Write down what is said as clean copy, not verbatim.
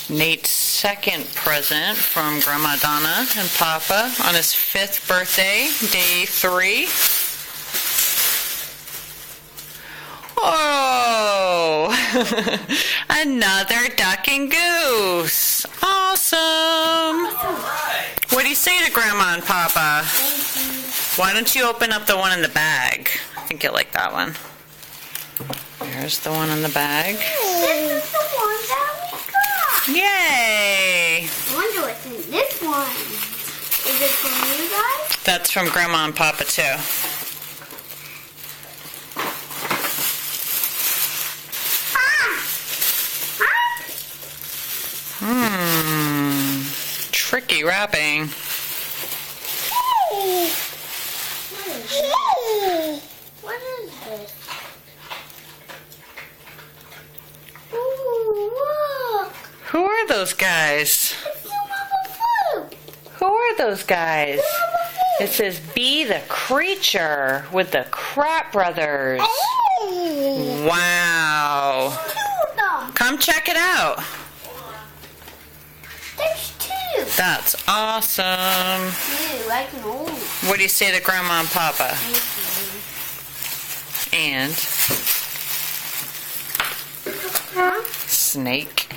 Nate's second present from Grandma Donna and Papa on his 5th birthday, day 3. Oh, another duck and goose. Awesome. What do you say to Grandma and Papa? Why don't you open up the one in the bag? I think you'll like that one. Here's the one in the bag. This is the one that we got. Yay! I wonder what's in this one. Is it from you guys? That's from Grandma and Papa too. Tricky wrapping. Hey. What is this? Ooh, look. Who are those guys? It's Luma Food. Who are those guys? It says Be the Creature with the Crap Brothers. Hey. Wow. Two of them. Come check it out. There's two. That's awesome. Two, I can hold. What do you say to Grandma and Papa? And Huh? Snake.